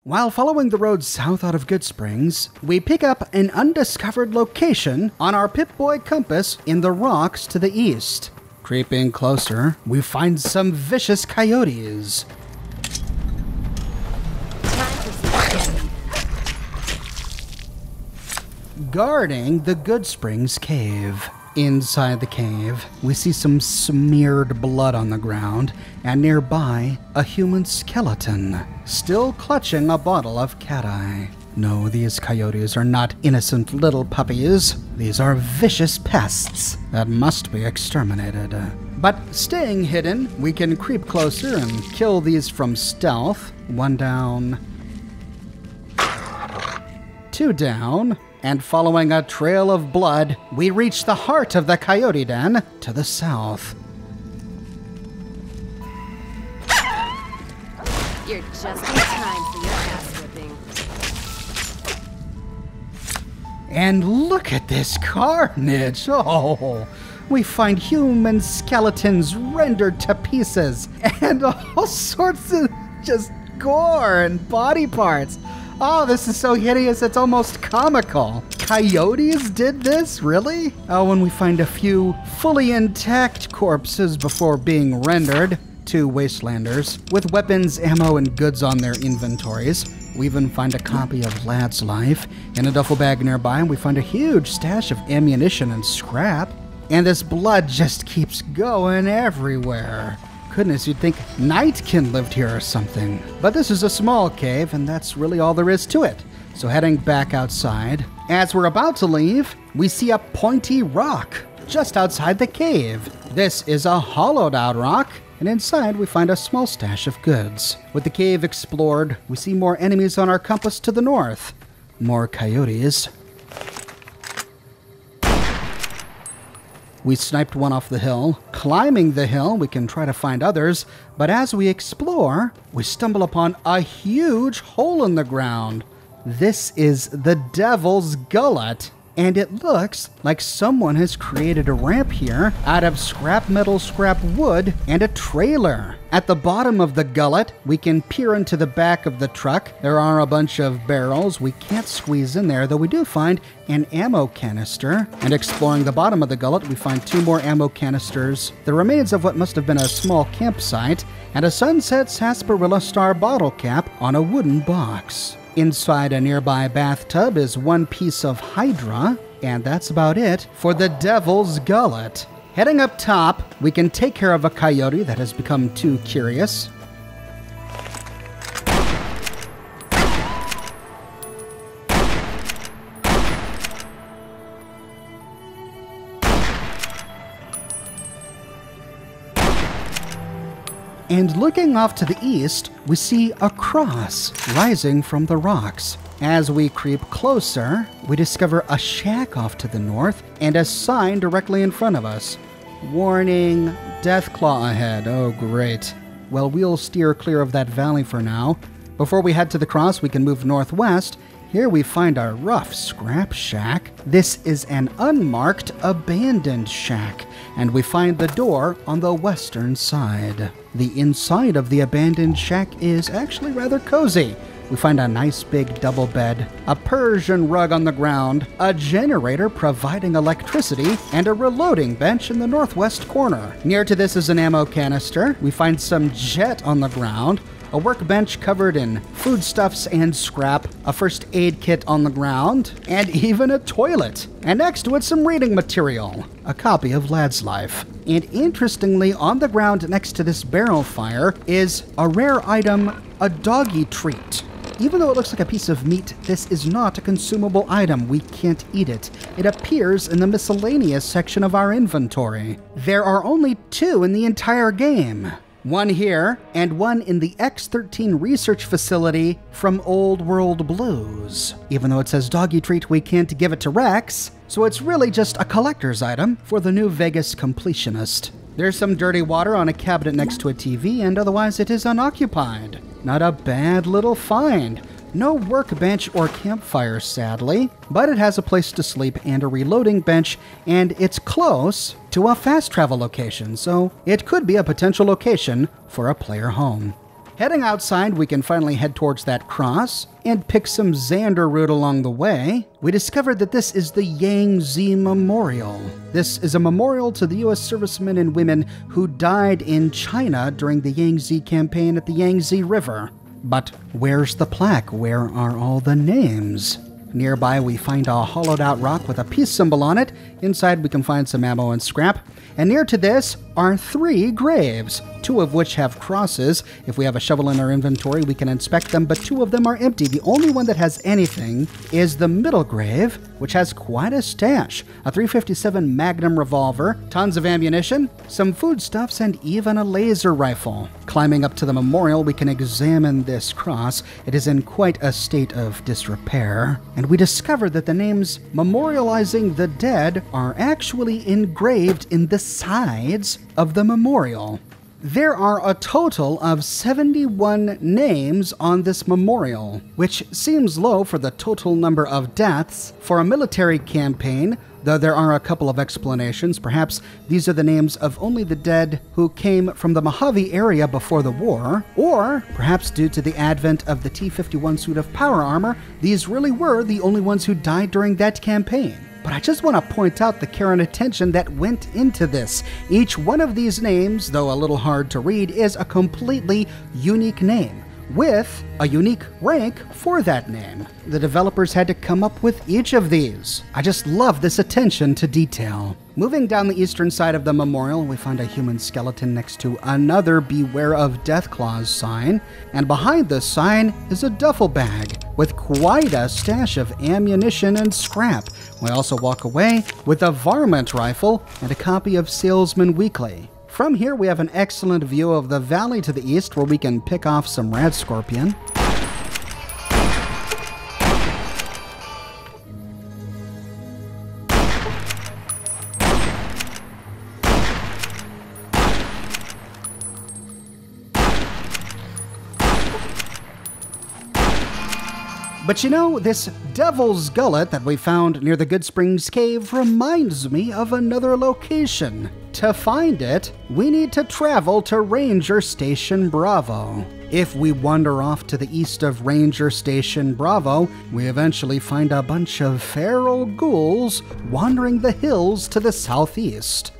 While following the road south out of Goodsprings, we pick up an undiscovered location on our Pip-Boy compass in the rocks to the east. Creeping closer, we find some vicious coyotes. Guarding the Goodsprings cave. Inside the cave, we see some smeared blood on the ground, and nearby, a human skeleton, still clutching a bottle of cat-eye. No, these coyotes are not innocent little puppies. These are vicious pests that must be exterminated. But staying hidden, we can creep closer and kill these from stealth. 1 down. 2 down. And following a trail of blood, we reach the heart of the coyote den to the south. You're just in time for your ass whipping. And look at this carnage! Oh, we find human skeletons rendered to pieces, and all sorts of just gore and body parts. Oh, this is so hideous, it's almost comical. Coyotes did this? Really? Oh, and we find a few fully intact corpses before being rendered. 2 wastelanders with weapons, ammo, and goods on their inventories. We even find a copy of Lad's Life. In a duffel bag nearby, we find a huge stash of ammunition and scrap. And this blood just keeps going everywhere. Goodness, you'd think Nightkin lived here or something. But this is a small cave, and that's really all there is to it. So heading back outside, as we're about to leave, we see a pointy rock just outside the cave. This is a hollowed out rock, and inside we find a small stash of goods. With the cave explored, we see more enemies on our compass to the north. More coyotes. We sniped one off the hill. Climbing the hill, we can try to find others, but as we explore, we stumble upon a huge hole in the ground. This is the Devil's Gullet, and it looks like someone has created a ramp here out of scrap metal, scrap wood, and a trailer. At the bottom of the gullet, we can peer into the back of the truck. There are a bunch of barrels. We can't squeeze in there, though we do find an ammo canister. And exploring the bottom of the gullet, we find 2 more ammo canisters, the remains of what must have been a small campsite, and a Sunset Sarsaparilla Star bottle cap on a wooden box. Inside a nearby bathtub is 1 piece of Hydra, and that's about it for the Devil's Gullet. Heading up top, we can take care of a coyote that has become too curious. And looking off to the east, we see a cross rising from the rocks. As we creep closer, we discover a shack off to the north and a sign directly in front of us. Warning, Deathclaw ahead. Oh, great. Well, we'll steer clear of that valley for now. Before we head to the cross, we can move northwest. Here we find a rough scrap shack. This is an unmarked, abandoned shack, and we find the door on the western side. The inside of the abandoned shack is actually rather cozy. We find a nice big double bed, a Persian rug on the ground, a generator providing electricity, and a reloading bench in the northwest corner. Near to this is an ammo canister. We find some jet on the ground, a workbench covered in foodstuffs and scrap, a first aid kit on the ground, and even a toilet. And next to it, some reading material, a copy of Lad's Life. And interestingly, on the ground next to this barrel fire is a rare item, a doggy treat. Even though it looks like a piece of meat, this is not a consumable item. We can't eat it. It appears in the miscellaneous section of our inventory. There are only 2 in the entire game. 1 here, and 1 in the X-13 research facility from Old World Blues. Even though it says doggy treat, we can't give it to Rex, so it's really just a collector's item for the New Vegas completionist. There's some dirty water on a cabinet next to a TV, and otherwise it is unoccupied. Not a bad little find. No workbench or campfire, sadly, but it has a place to sleep and a reloading bench, and it's close to a fast travel location, so it could be a potential location for a player home. Heading outside, we can finally head towards that cross and pick some Xander root along the way. We discovered that this is the Yangzi Memorial. This is a memorial to the U.S. servicemen and women who died in China during the Yangtze campaign at the Yangtze River. But where's the plaque? Where are all the names? Nearby, we find a hollowed-out rock with a peace symbol on it. Inside, we can find some ammo and scrap. And near to this are 3 graves, 2 of which have crosses. If we have a shovel in our inventory, we can inspect them, but 2 of them are empty. The only one that has anything is the middle grave, which has quite a stash. A .357 Magnum revolver, tons of ammunition, some foodstuffs, and even a laser rifle. Climbing up to the memorial, we can examine this cross. It is in quite a state of disrepair. And we discover that the names memorializing the dead are actually engraved in the sides of the memorial. There are a total of 71 names on this memorial, which seems low for the total number of deaths for a military campaign, though there are a couple of explanations. Perhaps these are the names of only the dead who came from the Mojave area before the war, or perhaps due to the advent of the T-51 suit of power armor, these really were the only ones who died during that campaign. But I just want to point out the care and attention that went into this. Each one of these names, though a little hard to read, is a completely unique name, with a unique rank for that name. The developers had to come up with each of these. I just love this attention to detail. Moving down the eastern side of the memorial, we find a human skeleton next to another Beware of Deathclaws sign, and behind the sign is a duffel bag with quite a stash of ammunition and scrap. We also walk away with a varmint rifle and a copy of Salesman Weekly. From here, we have an excellent view of the valley to the east where we can pick off some rat scorpion. But you know, this Devil's Gullet that we found near the Goodsprings cave reminds me of another location. To find it, we need to travel to Ranger Station Bravo. If we wander off to the east of Ranger Station Bravo, we eventually find a bunch of feral ghouls wandering the hills to the southeast.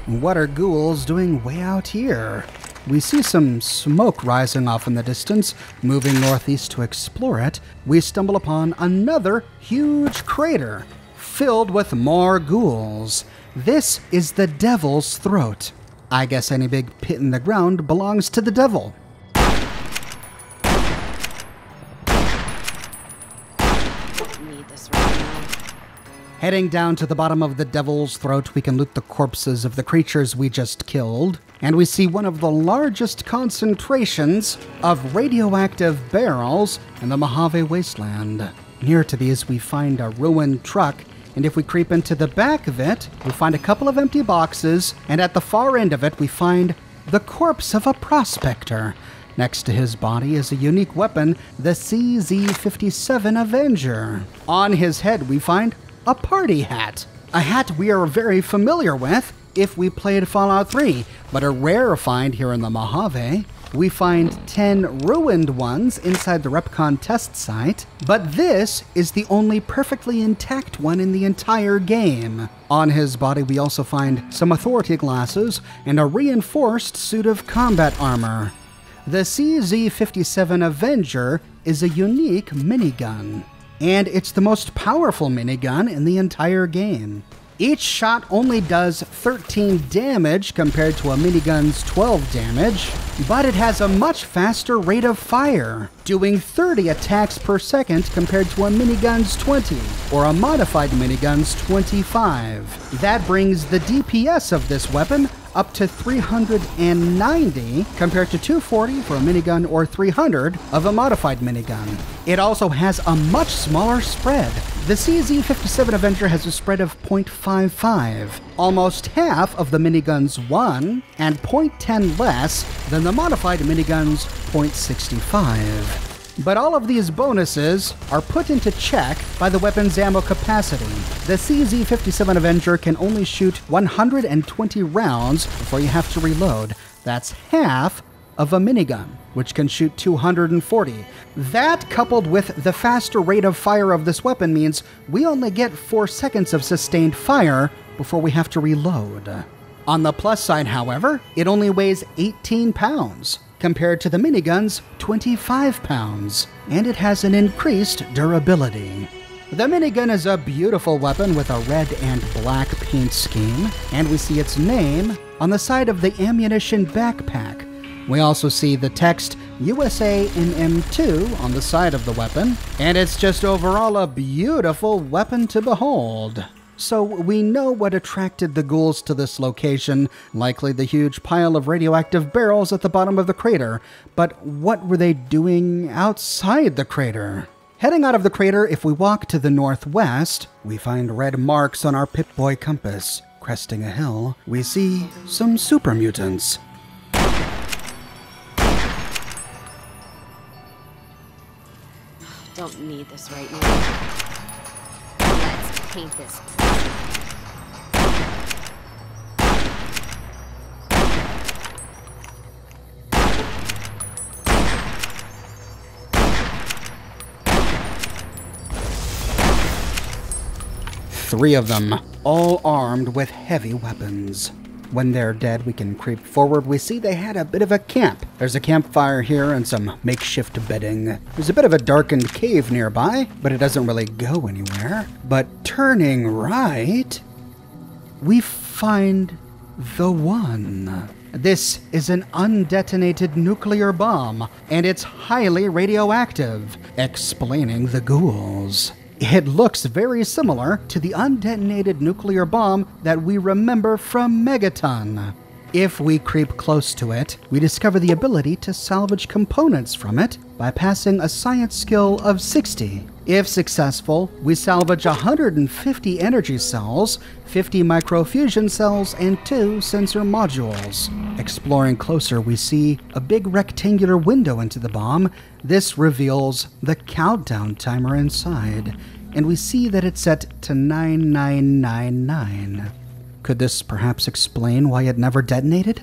What are ghouls doing way out here? We see some smoke rising off in the distance. Moving northeast to explore it, we stumble upon another huge crater filled with more ghouls. This is the Devil's Throat. I guess any big pit in the ground belongs to the devil. Need this right now. Heading down to the bottom of the Devil's Throat, we can loot the corpses of the creatures we just killed, and we see one of the largest concentrations of radioactive barrels in the Mojave Wasteland. Near to these, we find a ruined truck, and if we creep into the back of it, we find a couple of empty boxes, and at the far end of it, we find the corpse of a prospector. Next to his body is a unique weapon, the CZ-57 Avenger. On his head, we find a party hat. A hat we are very familiar with if we played Fallout 3, but a rare find here in the Mojave. We find 10 ruined ones inside the Repcon test site, but this is the only perfectly intact one in the entire game. On his body, we also find some authority glasses and a reinforced suit of combat armor. The CZ-57 Avenger is a unique minigun, and it's the most powerful minigun in the entire game. Each shot only does 13 damage compared to a minigun's 12 damage, but it has a much faster rate of fire, doing 30 attacks per second compared to a minigun's 20, or a modified minigun's 25. That brings the DPS of this weapon up to 390 compared to 240 for a minigun or 300 of a modified minigun. It also has a much smaller spread. The CZ-57 Avenger has a spread of 0.55, almost half of the minigun's 1, and 0.10 less than the modified minigun's 0.65. But all of these bonuses are put into check by the weapon's ammo capacity. The CZ-57 Avenger can only shoot 120 rounds before you have to reload. That's half of a minigun, which can shoot 240. That, coupled with the faster rate of fire of this weapon, means we only get 4 seconds of sustained fire before we have to reload. On the plus side, however, it only weighs 18 pounds. Compared to the minigun's 25 pounds, and it has an increased durability. The minigun is a beautiful weapon with a red and black paint scheme, and we see its name on the side of the ammunition backpack. We also see the text USA in M2 on the side of the weapon, and it's just overall a beautiful weapon to behold. So we know what attracted the ghouls to this location, likely the huge pile of radioactive barrels at the bottom of the crater. But what were they doing outside the crater? Heading out of the crater, if we walk to the northwest, we find red marks on our Pip-Boy compass. Cresting a hill, we see some super mutants. Don't need this right now. Let's paint this. 3 of them, all armed with heavy weapons. When they're dead, we can creep forward. We see they had a bit of a camp. There's a campfire here and some makeshift bedding. There's a bit of a darkened cave nearby, but it doesn't really go anywhere. But turning right, we find the one. This is an undetonated nuclear bomb, and it's highly radioactive, explaining the ghouls. It looks very similar to the undetonated nuclear bomb that we remember from Megaton. If we creep close to it, we discover the ability to salvage components from it by passing a science skill of 60. If successful, we salvage 150 energy cells, 50 microfusion cells, and 2 sensor modules. Exploring closer, we see a big rectangular window into the bomb. This reveals the countdown timer inside, and we see that it's set to 9999. Could this perhaps explain why it never detonated?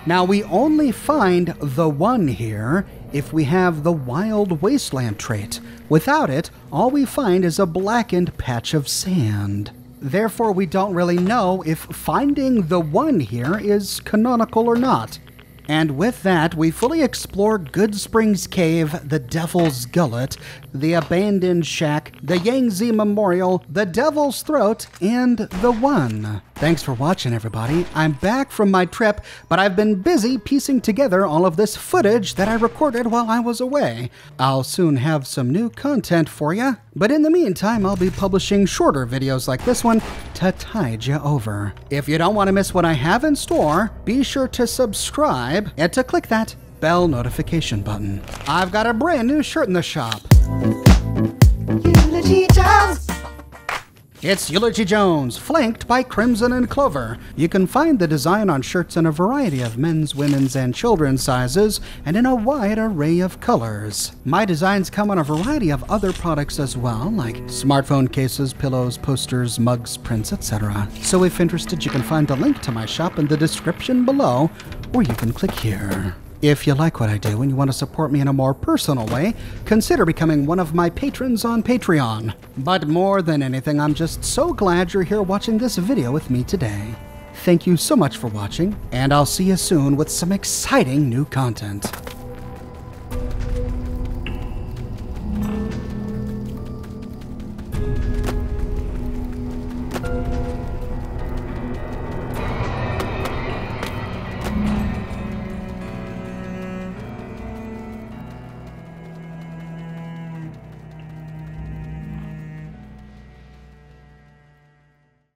Now, we only find the one here if we have the Wild Wasteland trait. Without it, all we find is a blackened patch of sand. Therefore, we don't really know if finding the one here is canonical or not. And with that, we fully explore Goodsprings Cave, the Devil's Gullet, the Abandoned Shack, the Yangzi Memorial, the Devil's Throat, and the One. Thanks for watching, everybody. I'm back from my trip, but I've been busy piecing together all of this footage that I recorded while I was away. I'll soon have some new content for you, but in the meantime, I'll be publishing shorter videos like this one to tide you over. If you don't want to miss what I have in store, be sure to subscribe and to click that bell notification button. I've got a brand new shirt in the shop. Eulogy Jones! It's Eulogy Jones, flanked by Crimson and Clover. You can find the design on shirts in a variety of men's, women's, and children's sizes, and in a wide array of colors. My designs come on a variety of other products as well, like smartphone cases, pillows, posters, mugs, prints, etc. So if interested, you can find a link to my shop in the description below, or you can click here. If you like what I do and you want to support me in a more personal way, consider becoming one of my patrons on Patreon. But more than anything, I'm just so glad you're here watching this video with me today. Thank you so much for watching, and I'll see you soon with some exciting new content.